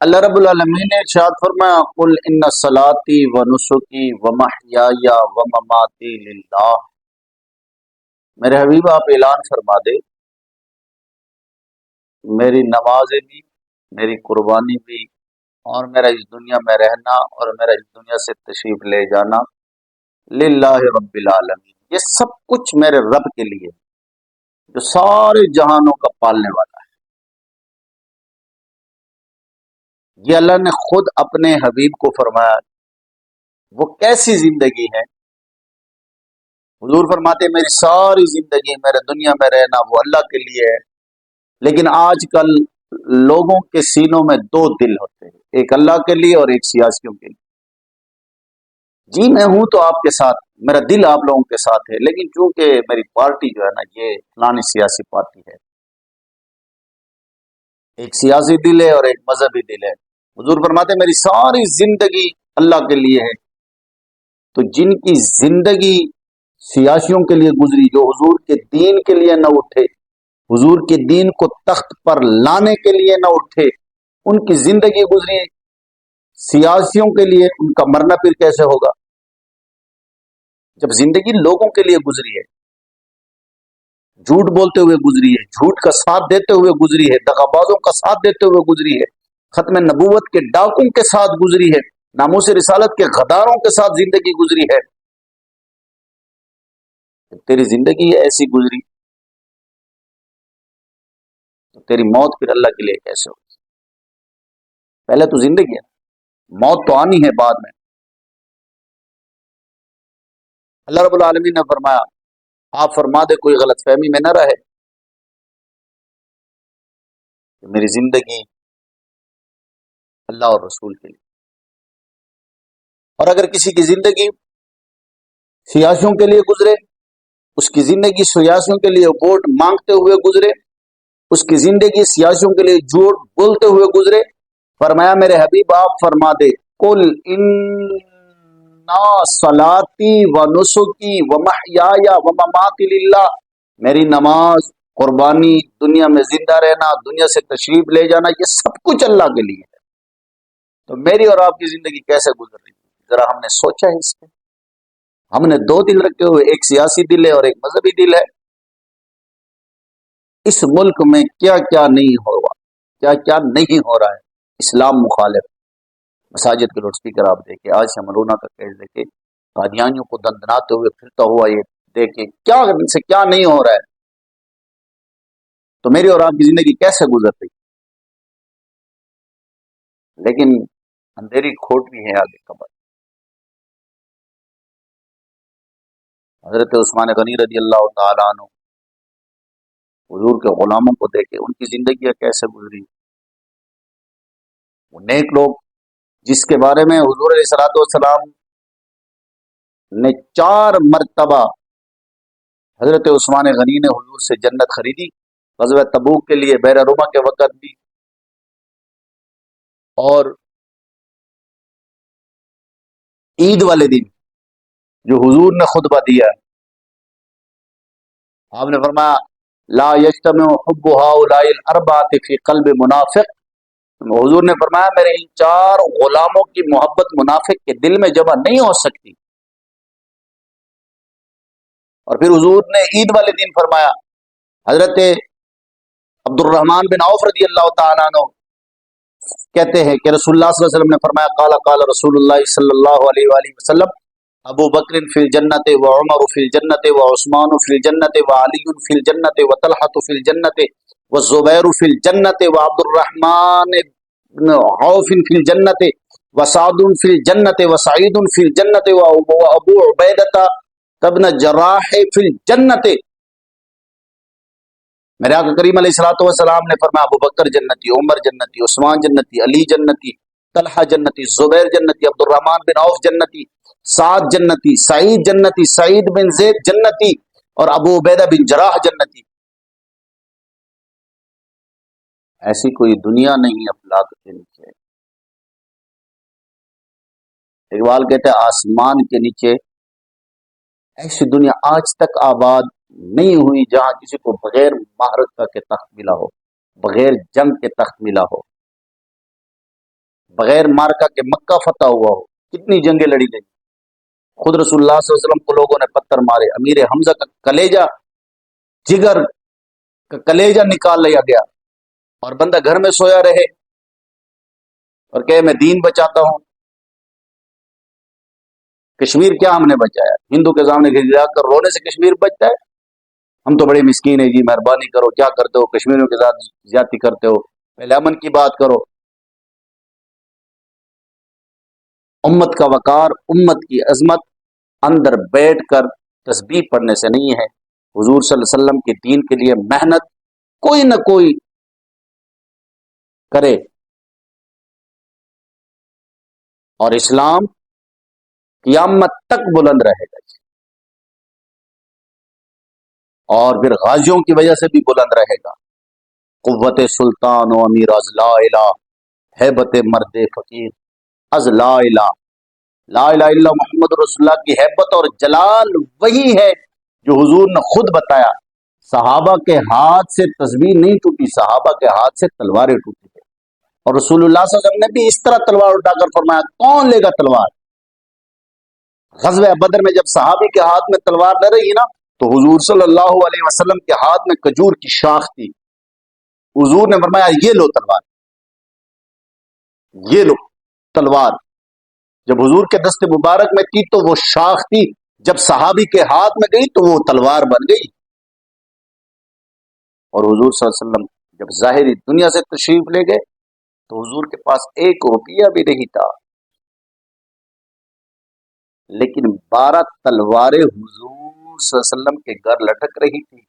اللہ رب العالمین نے ارشاد فرمایا قل ان صلاتی و نسکی و محیای و مماتی للہ۔ میرے حبیب آپ اعلان فرما دے میری نمازیں بھی، میری قربانی بھی، اور میرا اس دنیا میں رہنا اور میرا اس دنیا سے تشریف لے جانا للہ رب العالمین، یہ سب کچھ میرے رب کے لیے جو سارے جہانوں کا پالنے والا ہے۔ یہ اللہ نے خود اپنے حبیب کو فرمایا۔ وہ کیسی زندگی ہے؟ حضور فرماتے ہیں میری ساری زندگی، میرے دنیا میں رہنا وہ اللہ کے لیے ہے، لیکن آج کل لوگوں کے سینوں میں دو دل ہوتے ہیں، ایک اللہ کے لیے اور ایک سیاسیوں کے لیے۔ جی میں ہوں تو آپ کے ساتھ، میرا دل آپ لوگوں کے ساتھ ہے، لیکن چونکہ میری پارٹی جو ہے نا یہ فلانی سیاسی پارٹی ہے، ایک سیاسی دل ہے اور ایک مذہبی دل ہے۔ حضور فرماتے ہیں میری ساری زندگی اللہ کے لیے ہے۔ تو جن کی زندگی سیاسیوں کے لیے گزری، جو حضور کے دین کے لیے نہ اٹھے، حضور کے دین کو تخت پر لانے کے لیے نہ اٹھے، ان کی زندگی گزری سیاسیوں کے لیے، ان کا مرنا پھر کیسے ہوگا؟ جب زندگی لوگوں کے لیے گزری ہے، جھوٹ بولتے ہوئے گزری ہے، جھوٹ کا ساتھ دیتے ہوئے گزری ہے، دغابازوں کا ساتھ دیتے ہوئے گزری ہے، ختم نبوت کے ڈاکوں کے ساتھ گزری ہے، ناموس رسالت کے غداروں کے ساتھ زندگی گزری ہے۔ تیری زندگی ایسی گزری تو تیری موت پھر اللہ کے لیے کیسے ہوگی؟ پہلے تو زندگی ہے، موت تو آنی ہے بعد میں۔ اللہ رب العالمین نے فرمایا آپ فرما دے کوئی غلط فہمی میں نہ رہے کہ میری زندگی اللہ اور رسول کے لیے۔ اور اگر کسی کی زندگی سیاسیوں کے لیے گزرے، اس کی زندگی سیاسیوں کے لیے ووٹ مانگتے ہوئے گزرے، اس کی زندگی سیاسیوں کے لیے جھوٹ بولتے ہوئے گزرے، فرمایا میرے حبیب آپ فرما دے قل انا صلاتی و نسکی و محیای و مماتی للہ، میری نماز، قربانی، دنیا میں زندہ رہنا، دنیا سے تشریف لے جانا، یہ سب کچھ اللہ کے لیے ہے۔ تو میری اور آپ کی زندگی کیسے گزر رہی ہے؟ ذرا ہم نے سوچا ہے اس پہ؟ ہم نے دو دل رکھے ہوئے، ایک سیاسی دل ہے اور ایک مذہبی دل ہے۔ اس ملک میں کیا کیا نہیں ہو رہا، کیا کیا نہیں ہو رہا ہے اسلام مخالف۔ مساجد کے لاؤڈ اسپیکر آپ دیکھیں، آج شمرونا کا کیس دیکھیں، قادیانیوں کو دندناتے ہوئے پھرتا ہوا یہ دیکھیں، کیا ان سے کیا نہیں ہو رہا ہے۔ تو میری اور آپ کی زندگی کیسے گزر رہی؟ لیکن اندھیری کھوٹ بھی ہے آگے قبر۔ حضرت عثمان غنی رضی اللہ تعالیٰ عنہ حضور کے غلاموں کو دیکھے، ان کی زندگیاں کیسے گزری۔ وہ نیک لوگ جس کے بارے میں حضور علیہ الصلوۃ والسلام نے 4 مرتبہ حضرت عثمان غنی نے حضور سے جنت خریدی، غزوہ تبوک کے لیے، بحر روما کے وقت بھی، اور عید والے دن جو حضور نے خطبہ دیا، آپ نے فرمایا لا یجتمع حب هؤلاء الاربعۃ فی قلب منافق۔ حضور نے فرمایا میرے ان 4 غلاموں کی محبت منافق کے دل میں جمع نہیں ہو سکتی۔ اور پھر حضور نے عید والے دن فرمایا، حضرت عبد الرحمن بن عوف رضی اللہ تعالیٰ عنہ کہتے ہیں کہ رسول اللہ صلی اللہ علیہ وسلم نے فرمایا قال قال رسول اللہ صلی اللہ علیہ وآلہ وسلم ابو بکر فی الجنت و عمر فی الجنت و عثمان فی الجنت و علی فی الجنت و طلحہ فی الجنت و زبیر فی الجنت و عبد الرحمن بن عوف فی الجنت و سعد فی الجنت و سعید فی الجنت و ابو عبیدہ ابن جراح فی الجنت۔ میرے آقا کریم علیہ الصلوۃ والسلام نے فرمایا ابو بکر جنتی، عمر جنتی، عثمان جنتی، علی جنتی، طلحہ جنتی، زبیر جنتی، عبد الرحمن بن عوف جنتی، سعد جنتی، سعید جنتی، سعید بن زید جنتی، اور ابو عبیدہ بن جراح جنتی۔ ایسی کوئی دنیا نہیں افلاک کے نیچے۔ اقبال کہتے ہیں آسمان کے نیچے ایسی دنیا آج تک آباد نہیں ہوئی جہاں کسی کو بغیر مہارت کے تخت ملا ہو، بغیر جنگ کے تخت ملا ہو۔ بغیر مارکا کے مکہ فتح ہوا ہو، کتنی جنگیں لڑی گئی، خود رسول اللہ صلی اللہ علیہ وسلم کو لوگوں نے پتھر مارے، امیر حمزہ کا کلیجہ، جگر کا کلیجہ نکال لیا گیا، اور بندہ گھر میں سویا رہے اور کہے میں دین بچاتا ہوں۔ کشمیر کیا ہم نے بچایا؟ ہندو کے سامنے گڑ کر رونے سے کشمیر بچتا ہے؟ ہم تو بڑے مسکین ہیں جی، مہربانی کرو، کیا کرتے ہو، کشمیریوں کے ساتھ زیادتی کرتے ہو، پہلے امن کی بات کرو۔ امت کا وقار، امت کی عظمت اندر بیٹھ کر تسبیح پڑھنے سے نہیں ہے، حضور صلی اللہ علیہ وسلم کے دین کے لیے محنت کوئی نہ کوئی کرے، اور اسلام قیامت تک بلند رہے گا، اور پھر غازیوں کی وجہ سے بھی بلند رہے گا۔ قوت سلطان و امیر از لا الہ، ہیبت مرد فقیر از لا الہ، لا الہ الا محمد رسول اللہ کی ہیبت اور جلال وہی ہے جو حضور نے خود بتایا۔ صحابہ کے ہاتھ سے تسبیح نہیں ٹوٹی، صحابہ کے ہاتھ سے تلواریں ٹوٹی تھیں، اور رسول اللہ صلی اللہ علیہ وسلم نے بھی اس طرح تلوار اٹھا کر فرمایا کون لے گا تلوار؟ غزوہ بدر میں جب صحابی کے ہاتھ میں تلوار نہ رہی نا، تو حضور صلی اللہ علیہ وسلم کے ہاتھ میں کھجور کی شاخ تھی، حضور نے فرمایا یہ لو تلوار، یہ لو تلوار۔ جب حضور کے دست مبارک میں تھی تو وہ شاخ تھی، جب صحابی کے ہاتھ میں گئی تو وہ تلوار بن گئی۔ اور حضور صلی اللہ علیہ وسلم جب ظاہری دنیا سے تشریف لے گئے تو حضور کے پاس 1 روپیہ بھی نہیں تھا، لیکن 12 تلواریں حضور صلی اللہ علیہ وسلم کے گھر لٹک رہی تھی۔